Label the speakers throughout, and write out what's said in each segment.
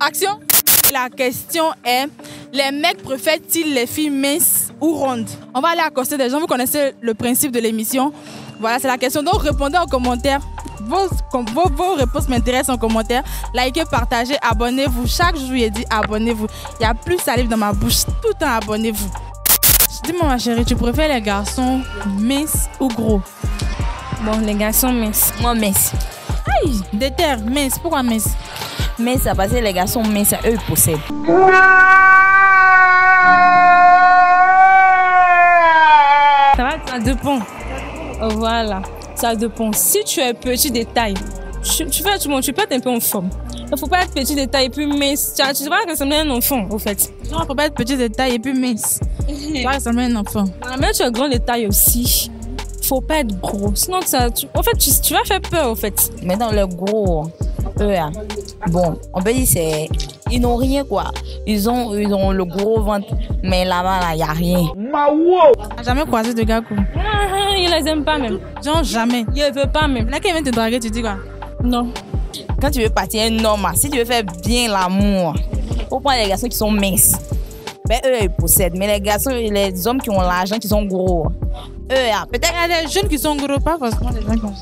Speaker 1: Action. La question est, les mecs préfèrent-ils les filles minces ou rondes? On va aller accoster des gens, vous connaissez le principe de l'émission. Voilà, c'est la question. Donc répondez en commentaire. Vos réponses m'intéressent en commentaire. Likez, partagez, abonnez-vous. Chaque jour, il dit abonnez-vous. Il y a plus de salive dans ma bouche. Tout le temps, abonnez-vous. Dis-moi ma chérie, tu préfères les garçons minces ou gros?
Speaker 2: Bon, les garçons minces.
Speaker 3: Moi, mince.
Speaker 1: Aïe, déterre, mince. Pourquoi mince?
Speaker 3: Mince, ça parce que les garçons minces, eux, ils possèdent.
Speaker 2: Ça dépend. Voilà, ça dépend. Si tu es petit de taille, tu peux être un peu en forme. Il ne faut pas être petit de taille et puis mince. Tu vas ressembler à un enfant, au fait.
Speaker 1: Il ne faut pas être petit de taille et puis mince. Tu vas ressembler à un enfant.
Speaker 2: Mais tu es grand de taille aussi. Il ne faut pas être gros. Sinon, tu vas faire peur, au fait.
Speaker 3: Mais dans les gros, eux, bon, on peut dire c'est... Ils n'ont rien, quoi. Ils ont le gros ventre, mais là-bas, il n'y a rien.
Speaker 1: Tu n'as jamais croisé de gars cool?
Speaker 2: Ils les aiment pas même.
Speaker 1: Genre jamais.
Speaker 2: Ils ne veulent pas même.
Speaker 1: Là, quand ils viennent te draguer, tu dis quoi?
Speaker 2: Non.
Speaker 3: Quand tu veux partir un homme, si tu veux faire bien l'amour, faut prendre les garçons qui sont minces. Ben, eux, ils possèdent. Mais les garçons, les hommes qui ont l'argent, qui sont gros, eux, peut-être...
Speaker 1: Il y a des jeunes qui sont gros, pas forcément des gens qui sont...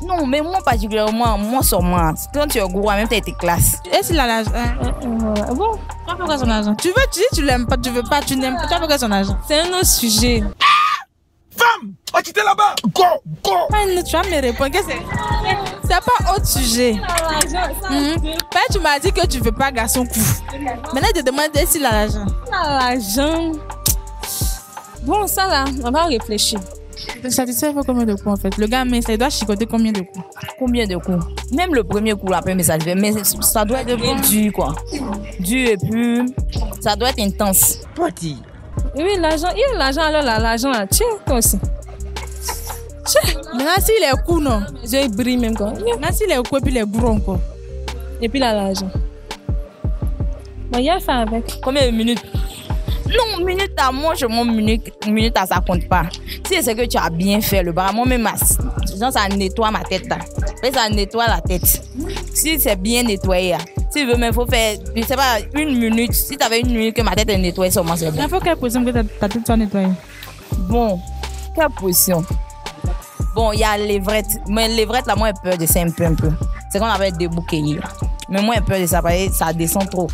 Speaker 3: Non, mais moi particulièrement, moi seulement. Quand tu es gros, même tu as été classe.
Speaker 1: Et s'il a l'argent?
Speaker 2: Bon.
Speaker 1: Tu vas faire son argent? Tu dis tu l'aimes pas, tu veux pas, tu n'aimes pas, tu vas faire son argent?
Speaker 2: C'est un autre sujet.
Speaker 4: Femme, on quitte là-bas. Go.
Speaker 1: Tu vas me répondre que c'est pas autre sujet. Tu m'as dit que tu veux pas garçon cool. Maintenant, je te demande s'il a l'argent.
Speaker 2: L'argent. Bon, ça là, on va réfléchir.
Speaker 1: Te satisfait, il faut combien de coups en fait? Le gars, mais ça doit chicoter combien de coups?
Speaker 3: Combien de coups? Même le premier coup, après, mais ça doit être dur, quoi. Dur et puis ça doit être intense.
Speaker 4: Petit.
Speaker 2: Oui, l'argent, il y a l'argent, alors l'argent là, tiens, toi aussi.
Speaker 1: Maintenant, s'il est cool, non?
Speaker 2: Les yeux brillent même quoi.
Speaker 1: Maintenant, s'il est cool et puis il est gros encore.
Speaker 2: Et puis là, l'argent. Bon, il y a fait avec.
Speaker 3: Combien de minutes? Non, minute à moi, minute à ça compte pas. Si c'est que tu as bien fait le bras, moi-même, ça nettoie ma tête. Ça nettoie la tête. Si c'est bien nettoyé, si tu veux, mais il faut faire, je sais pas, une minute. Si tu avais une minute que ma tête est nettoyée, seulement c'est bon.
Speaker 1: Il faut quelle position que ta tête soit nettoyée?
Speaker 3: Bon, quelle position? Bon, il y a les vrettes. Mais les vrettes, là, moi, j'ai peur de ça un peu. C'est qu'on avait des bouquets. Mais moi, j'ai peur de ça parce que ça descend trop.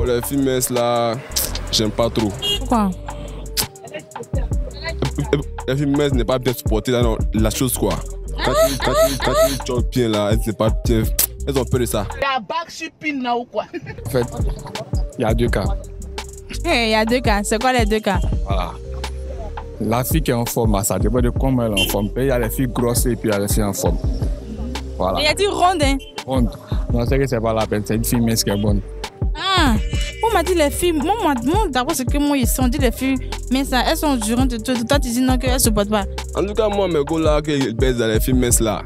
Speaker 5: Les filles minces là, j'aime pas trop.
Speaker 1: Pourquoi?
Speaker 5: Les filles minces n'est pas bien supportées dans la chose quoi. Quand tu chantes bien là, elles c'est pas bien. Elles ont peur de ça.
Speaker 4: La bague chipine là ou quoi?
Speaker 6: En fait, il y a deux cas.
Speaker 1: Il y a deux cas. C'est quoi les deux cas?
Speaker 6: Voilà. La fille qui est en forme, ça dépend de comment elle est en forme. Il y a les filles grosses et puis il y a les filles en forme. Voilà.
Speaker 1: Il y a dit ronde, hein?
Speaker 6: Ronde. Non, c'est que c'est pas la peine. C'est une fille mince qui est bonne.
Speaker 1: Ah, on m'a dit les filles, moi d'abord c'est que moi ils sont dit les filles, mais ça elles sont durantes, toi tu dis non qu'elles supportent pas.
Speaker 5: En tout cas moi mes gars là qui baissent dans les filles minces là,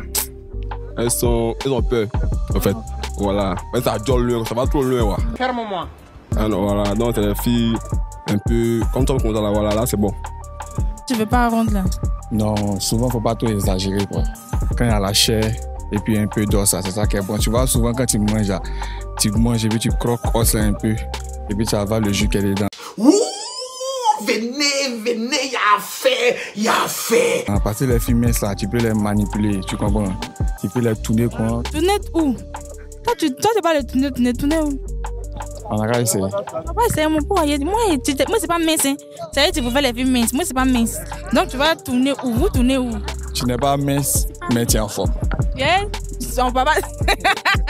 Speaker 5: elles ont peur en fait. Voilà, mais ça dure loin, ça va trop loin ouais.
Speaker 4: Ferme-moi.
Speaker 5: Alors voilà, donc c'est les filles un peu comme ça là, voilà là c'est bon.
Speaker 1: Tu veux pas rendre là?
Speaker 6: Non, souvent faut pas trop exagérer quoi. Quand il y a la chair et puis un peu d'os, c'est ça qui est bon. Tu vois souvent quand tu manges et puis tu croques os un peu et puis tu avales le jus qu'elle est dedans.
Speaker 4: Ouh, venez, il y a fait.
Speaker 6: À partir des filles minces là, tu peux les manipuler, tu comprends? Tu peux les tourner quoi.
Speaker 1: Tourner où? Toi c'est pas le tourner où?
Speaker 6: On a qu'à essayer.
Speaker 1: Ouais, c'est mon poids. Moi c'est pas mince. Hein. Ça veut dire que tu peux faire les filles minces. Moi c'est pas mince. Donc tu vas tourner où? Vous tournez où?
Speaker 6: Tu n'es pas mince, mais tu es en forme.
Speaker 1: Yeah? Son papa.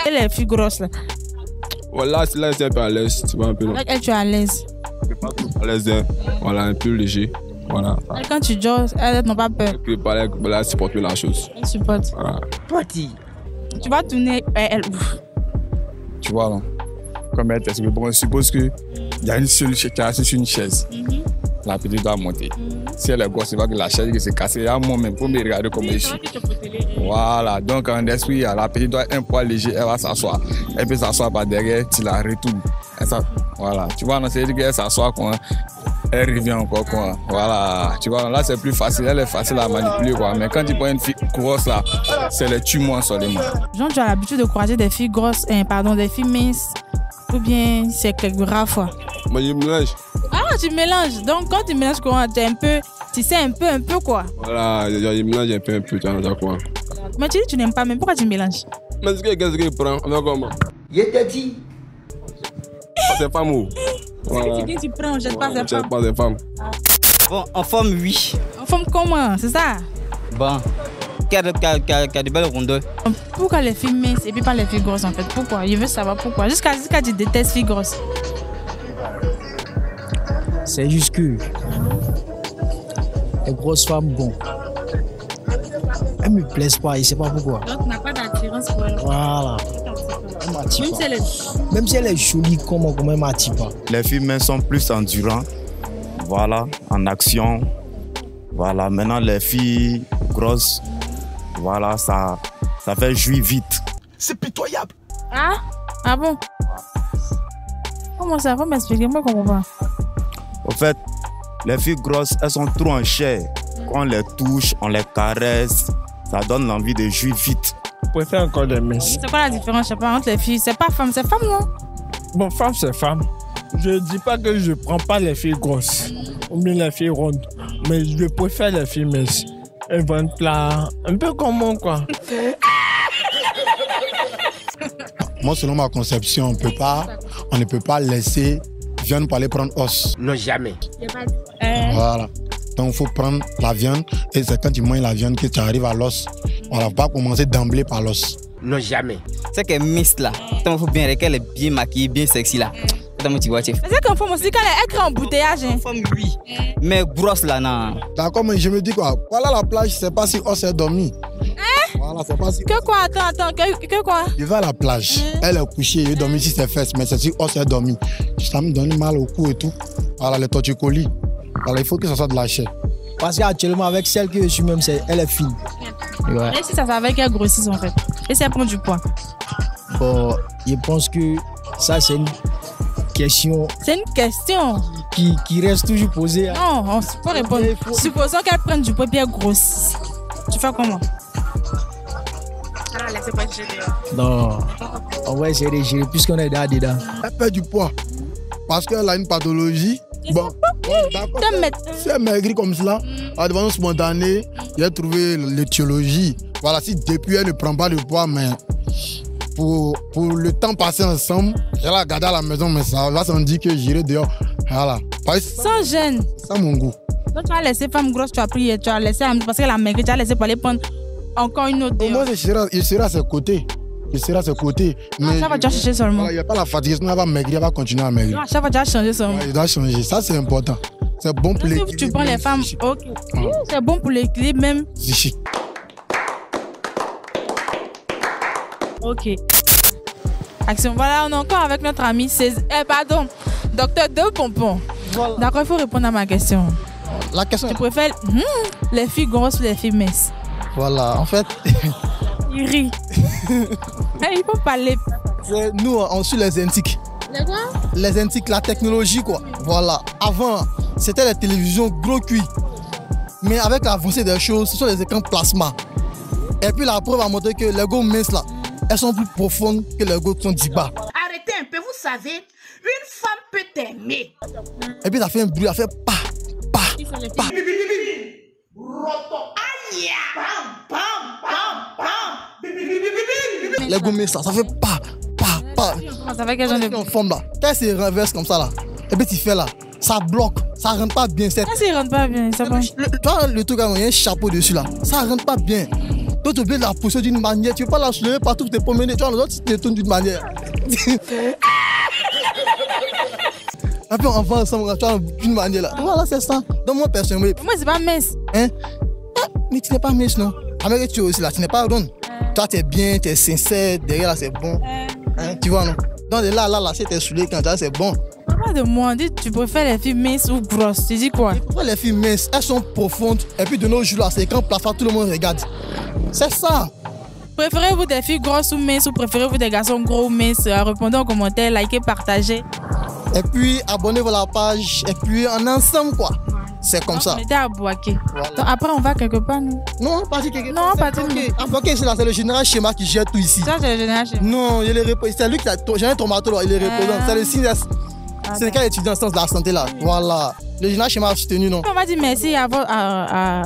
Speaker 1: Et les filles grosses là.
Speaker 5: Voilà, là c'est un peu à l'aise, tu vois un peu.
Speaker 1: Avec elle tu es à l'aise.
Speaker 5: À l'aise, hein. Voilà, un peu léger. Voilà.
Speaker 1: Et quand tu josses, elles n'ont pas peur.
Speaker 5: Et puis voilà, supporte la chose.
Speaker 1: Elles supportent.
Speaker 5: Voilà.
Speaker 4: Petit.
Speaker 1: Tu vas tourner elle où?
Speaker 6: Tu vois là. Comme elle t'explique, bon, on suppose qu'il y a une seule qui est assise sur une chaise. La petite doit monter. Si elle est grosse, c'est pas que la chaise qui s'est cassée. Il y a moi-même pour me regarder comme je suis. Voilà, donc en esprit, la petite doit un poids léger, elle va s'asseoir. Elle peut s'asseoir par derrière, tu la retournes. Voilà, tu vois, c'est-à-dire qu'elle s'assoit, quoi. Elle revient encore, quoi. Voilà, tu vois, là c'est plus facile, elle est facile à manipuler, quoi. Mais quand tu prends une fille grosse, là, c'est le tue-moi seulement.
Speaker 1: Jean, tu as l'habitude de croiser des filles grosses, des filles minces, ou bien c'est quelques rares fois?
Speaker 5: Moi, je mélange.
Speaker 1: Ah, tu mélanges. Donc, quand tu mélanges, tu sais un peu quoi.
Speaker 5: Voilà, je mélange un peu, tu vois, quoi.
Speaker 1: Mais tu dis que tu n'aimes pas, mais pourquoi tu mélanges?
Speaker 5: Mais qu'est-ce qu'il prend? On va comment?
Speaker 4: Je t'ai dit.
Speaker 5: C'est pas mou.
Speaker 1: Voilà. Tu dis que tu prends, on jette pas
Speaker 5: des femmes.
Speaker 7: Bon, en forme, oui.
Speaker 1: En forme comment? C'est ça?
Speaker 7: Bon, qui a de belles rondeurs.
Speaker 1: Pourquoi les filles minces et puis pas les filles grosses en fait? Pourquoi? Je veux savoir pourquoi. Jusqu'à tu détestes filles grosses.
Speaker 8: C'est juste que les grosses femmes, bon, elles me plaisent pas, je sais pas pourquoi.
Speaker 1: Donc tu n'as pas d'attirance pour elles.
Speaker 8: Voilà. Elle m'attire pas. Même si elle est jolie, comment elle m'attire pas.
Speaker 9: Les filles minces sont plus endurantes, voilà, en action. Voilà, maintenant les filles grosses, voilà, ça fait jouir vite.
Speaker 4: C'est pitoyable.
Speaker 1: Ah bon? Comment ça? Faut m'expliquer, moi je comprends pas.
Speaker 9: En fait, les filles grosses, elles sont trop en chair. Quand on les touche, on les caresse, ça donne l'envie de jouir vite.
Speaker 10: Je préfère encore les minces.
Speaker 1: C'est quoi la différence, je sais pas, entre les filles? C'est pas femme, c'est femme, non?
Speaker 10: Bon, femme, c'est femme. Je ne dis pas que je ne prends pas les filles grosses ou bien les filles rondes, mais je préfère les filles minces. Elles vont plat, un peu comme moi, quoi.
Speaker 11: Moi, selon ma conception, on ne peut pas laisser viande pour aller prendre os.
Speaker 4: Non, jamais.
Speaker 11: Voilà. Donc, il faut prendre la viande et c'est quand tu manges la viande que tu arrives à l'os. On ne va pas commencer d'emblée par l'os.
Speaker 4: Non, jamais.
Speaker 7: C'est qu'elle est mince là. Il faut bien qu'elle est bien maquillée, bien sexy là. Tu vois,
Speaker 1: c'est qu'en forme aussi, quand elle crée embouteillage.
Speaker 7: En forme, oui. Mais grosse là, non.
Speaker 11: D'accord, mais je me dis quoi? Voilà la plage, je ne sais pas si os est dormi. Voilà, c'est pas si.
Speaker 1: Que quoi? Attends, que quoi?
Speaker 11: Je vais à la plage, elle est couchée, elle est dormie sur ses fesses, mais c'est si os est dormi. Ça me donne mal au cou et tout. Voilà, les torticolis. Voilà, il faut que ça soit de la chair.
Speaker 8: Parce qu'actuellement, avec celle que je suis même, elle est fine.
Speaker 1: Ouais. Et si ça savait qu'elle grossisse en fait? Et si elle prend du poids?
Speaker 8: Bon, je pense que ça, c'est une question.
Speaker 1: C'est une question
Speaker 8: qui reste toujours posée.
Speaker 1: Non, on peut répondre. Supposons qu'elle prenne du poids et elle grossisse. Tu fais comment? Laissez pas gérer.
Speaker 8: Non, on va essayer de gérer puisqu'on est dedans.
Speaker 11: Elle perd du poids parce qu'elle a une pathologie. Bon, d'accord. Si elle maigrit comme cela, à devant spontané, il a trouvé l'étiologie. Voilà, si depuis elle ne prend pas de poids, mais pour le temps passé ensemble, elle a gardé à la maison, mais ça va s'en dire que j'irai dehors. Voilà.
Speaker 1: Sans gêne.
Speaker 11: Sans mon goût.
Speaker 1: Donc tu as laissé femme grosse, tu as pris et tu as laissé parce qu'elle a maigri, tu as laissé pour aller prendre encore une autre dehors.
Speaker 11: Moi, je serai à ses côtés. Je serai à ses côtés. Mais
Speaker 1: ça va déjà changer seulement.
Speaker 11: Il n'y a pas la fatigue, sinon elle va maigrir, elle va continuer à maigrir.
Speaker 1: Non, ça va déjà changer seulement.
Speaker 11: Il doit changer, ça c'est important. C'est bon pour l'équilibre.
Speaker 1: Tu prends les femmes, ok. C'est bon pour l'équilibre même.
Speaker 11: Psychique.
Speaker 1: Ok. Action. Voilà, on est encore avec notre ami Docteur De Pompon. Voilà. D'accord, il faut répondre à ma question.
Speaker 11: La question.
Speaker 1: Tu préfères les filles grosses ou les filles minces?
Speaker 11: Voilà, en fait.
Speaker 1: Il rit. Il faut parler.
Speaker 11: Nous, on suit les antiques.
Speaker 1: Les quoi?
Speaker 11: Les antiques, la technologie, quoi. Voilà. Avant, c'était les télévisions gros cuits. Mais avec l'avancée des choses, ce sont les écrans plasma. Et puis la preuve a montré que les go minces, là, elles sont plus profondes que les go qui sont d'Iba.
Speaker 12: Arrêtez un peu, vous savez, une femme peut t'aimer.
Speaker 11: Et puis ça fait un bruit, ça fait pa. Les go minces, ça fait pa.
Speaker 1: Ça fait quel genre de
Speaker 11: forme là. Quand c'est renverse comme ça là, et puis tu fais là, ça bloque, ça rentre pas bien.
Speaker 1: Ça rentre pas bien, ça va.
Speaker 11: Tu vois le truc, il y a un chapeau dessus là, ça rentre pas bien. Toi tu oublies la position d'une manière, tu veux pas la soulever partout pour te promener, tu vois, l'autre tu te tournes d'une manière. Et puis on va ensemble, tu vois, d'une manière là. Voilà, c'est ça. Donc moi personnellement.
Speaker 1: Moi c'est pas mince.
Speaker 11: Hein? Mais tu n'es pas mince non. Avec tu aussi là, tu n'es pas ronde. Toi tu es bien, tu es sincère, derrière là c'est bon. Hein, tu vois non? Donc là, si tu es saoulé quand c'est bon.
Speaker 1: Pas de moi, dis tu préfères les filles minces ou grosses. Tu dis quoi?
Speaker 8: Pourquoi les filles minces, elles sont profondes et puis de nos jours là, c'est écran plafond, tout le monde regarde. C'est ça.
Speaker 1: Préférez-vous des filles grosses ou minces ou préférez-vous des garçons gros ou minces? Répondez en commentaire, likez, partagez.
Speaker 8: Et puis abonnez-vous à la page et puis en ensemble quoi. C'est comme ça.
Speaker 1: Mettez à Boaké. Voilà. Après on va quelque part nous.
Speaker 8: Non, pas quelque part.
Speaker 1: Non, pas tout.
Speaker 8: À Boaké, c'est le général Schéma qui gère tout ici.
Speaker 1: Ça c'est le général Schéma.
Speaker 8: Non, c'est lui qui a général Tomato là, il est représente. C'est le signe. C'est le cas d'étudiant en sciences de la santé là. Voilà. Le général Schéma a soutenu non.
Speaker 1: On va dire merci à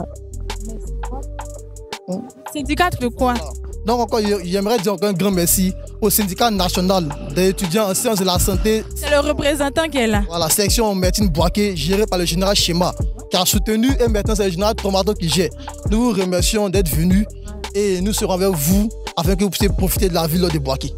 Speaker 1: syndicat de quoi?
Speaker 8: Donc encore, j'aimerais dire encore un grand merci au syndicat national des étudiants en sciences de la santé.
Speaker 1: C'est le représentant qui est là.
Speaker 8: Voilà, section Martine Boaké, gérée par le général Schéma, qui a soutenu et maintenant c'est le général Tomato qui gère. Nous vous remercions d'être venus et nous serons avec vous afin que vous puissiez profiter de la ville de Boaké.